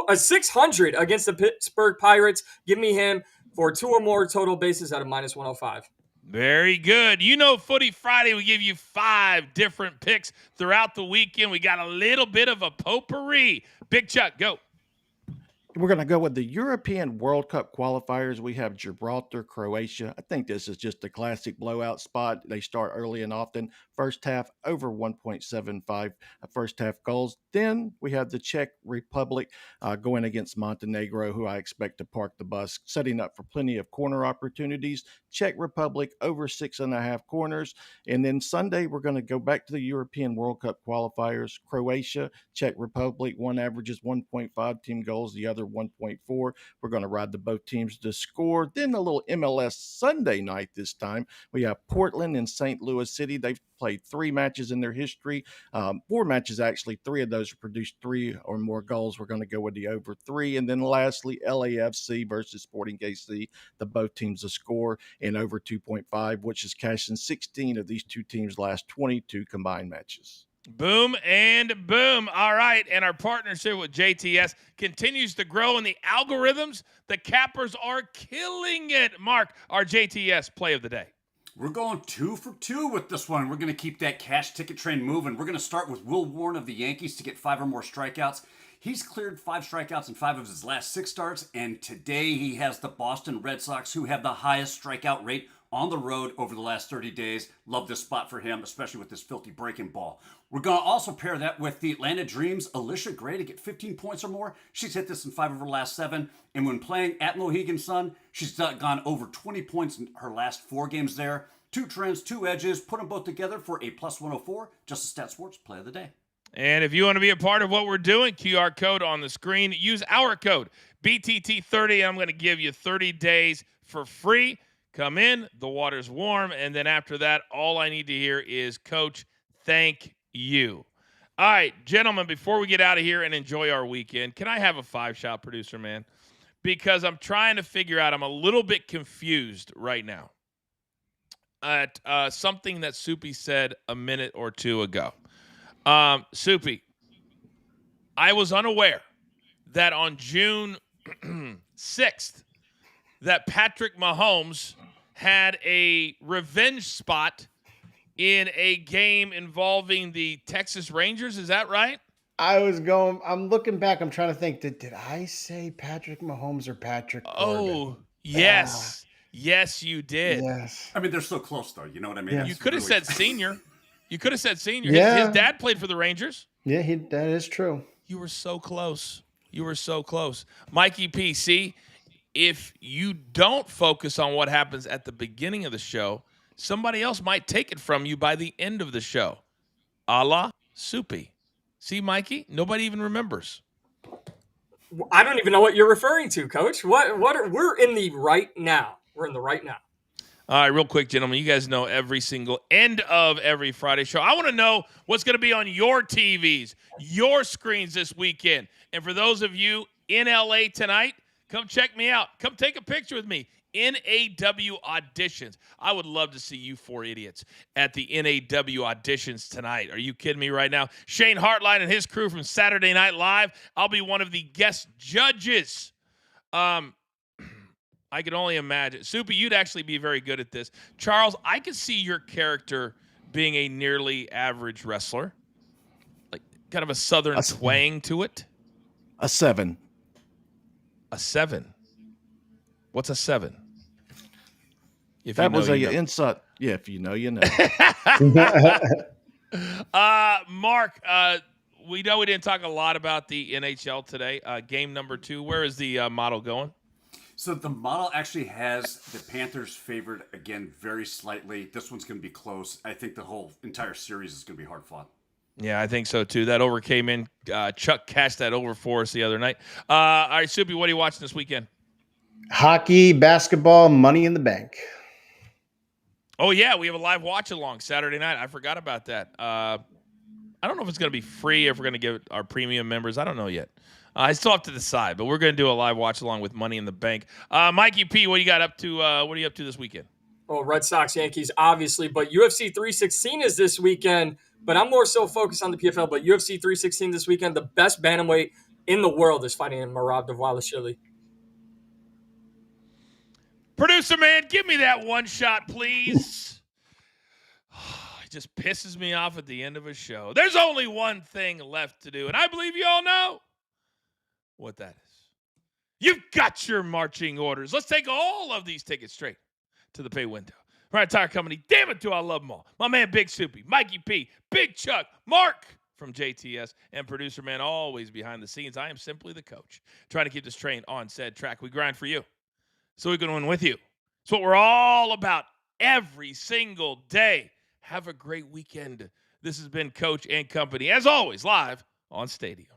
a 600 against the Pittsburgh Pirates. Give me him for 2 or more total bases at a -105. Very good. Footy Friday, we give you 5 different picks throughout the weekend. We got a little bit of a potpourri. Big Chuck, go. We're going to go with the European World Cup qualifiers. We have Gibraltar, Croatia. I think this is just a classic blowout spot. They start early and often. First half, over 1.75 first half goals. Then we have the Czech Republic going against Montenegro, who I expect to park the bus, setting up for plenty of corner opportunities. Czech Republic over 6.5 corners. And then Sunday, we're going to go back to the European World Cup qualifiers. Croatia, Czech Republic, one averages 1.5 team goals, the other 1.4. We're going to ride the both teams to score. Then a little MLS Sunday night this time. We have Portland and St. Louis City. They've played 3 matches in their history. 4 matches, actually. 3 of those produced 3 or more goals. We're going to go with the over 3. And then lastly, LAFC versus Sporting KC. The both teams to score in over 2.5, which is cashing 16 of these 2 teams' last 22 combined matches. Boom and boom. All right. And our partnership with JTS continues to grow in the algorithms. The Cappers are killing it. Mark, our JTS play of the day. We're going 2 for 2 with this one. We're going to keep that cash ticket train moving. We're going to start with Will Warren of the Yankees to get 5 or more strikeouts. He's cleared 5 strikeouts in 5 of his last 6 starts, and today he has the Boston Red Sox, who have the highest strikeout rate on the road over the last 30 days. Love this spot for him, especially with this filthy breaking ball. We're going to also pair that with the Atlanta Dreams, Alicia Gray, to get 15 points or more. She's hit this in 5 of her last 7. And when playing at Mohegan Sun, she's gone over 20 points in her last 4 games there. 2 trends, 2 edges. Put them both together for a +104. Just a Stat Sports play of the day. And if you want to be a part of what we're doing, QR code on the screen. Use our code, BTT30. I'm going to give you 30 days for free. Come in, the water's warm, and then after that, all I need to hear is, Coach, thank you. All right, gentlemen, before we get out of here and enjoy our weekend, can I have a 5-shot, producer man? Because I'm trying to figure out, I'm a little bit confused right now at something that Soupy said a minute or 2 ago. Soupy, I was unaware that on June 6th, that Patrick Mahomes had a revenge spot in a game involving the Texas Rangers. Is that right? I'm looking back. I'm trying to think. Did I say Patrick Mahomes or Patrick Corbin? Oh, yes. Yes, you did. Yes. I mean, they're so close, though. You know what I mean? Yeah. You It's could have really- said senior. You could have said senior. Yeah. His dad played for the Rangers. Yeah, that is true. You were so close. You were so close. Mikey P, see, if you don't focus on what happens at the beginning of the show, somebody else might take it from you by the end of the show. A la Soupy. See, Mikey? Nobody even remembers. I don't even know what you're referring to, Coach. We're in the right now. We're in the right now. All right, real quick, gentlemen. You guys know every single end of every Friday show. I want to know what's going to be on your TVs, your screens this weekend. And for those of you in LA tonight, come check me out. Come take a picture with me. NAW auditions. I would love to see you four idiots at the NAW auditions tonight. Are you kidding me right now? Shane Hartline and his crew from Saturday Night Live. I'll be one of the guest judges. I can only imagine. Soupy, you'd actually be very good at this. Charles, I could see your character being a nearly average wrestler. Like kind of a southern twang to it. A 7. A 7. What's a 7? If That you know, was you a know. insult. Yeah, if you know, you know. Mark, we know we didn't talk a lot about the NHL today. Game number 2. Where is the model going? So the model actually has the Panthers favored again very slightly. This one's going to be close. I think the whole entire series is going to be hard fought. Yeah, I think so too. That over came in. Chuck cashed that over for us the other night. All right, Soupy, what are you watching this weekend? Hockey, basketball, Money in the Bank. Oh, yeah, we have a live watch-along Saturday night. I forgot about that. I don't know if it's going to be free, if we're going to give our premium members. I don't know yet. I still have to decide, but we're going to do a live watch-along with Money in the Bank. Mikey P, what you got up to? What are you up to this weekend? Oh, Red Sox, Yankees, obviously, but UFC 316 is this weekend. But I'm more so focused on the PFL. But UFC 316 this weekend, the best bantamweight in the world is fighting in Merab Dvalishvili. Producer man, give me that one shot, please. It just pisses me off at the end of a show. There's only one thing left to do, and I believe you all know what that is. You've got your marching orders. Let's take all of these tickets straight to the pay window. Right Tire Company, damn it, do I love them all. My man Big Soupy, Mikey P, Big Chuck, Mark from JTS, and producer man always behind the scenes. I am simply the coach, trying to keep this train on said track. We grind for you, so we can win with you. It's what we're all about every single day. Have a great weekend. This has been Coach and Company, as always, live on Stadium.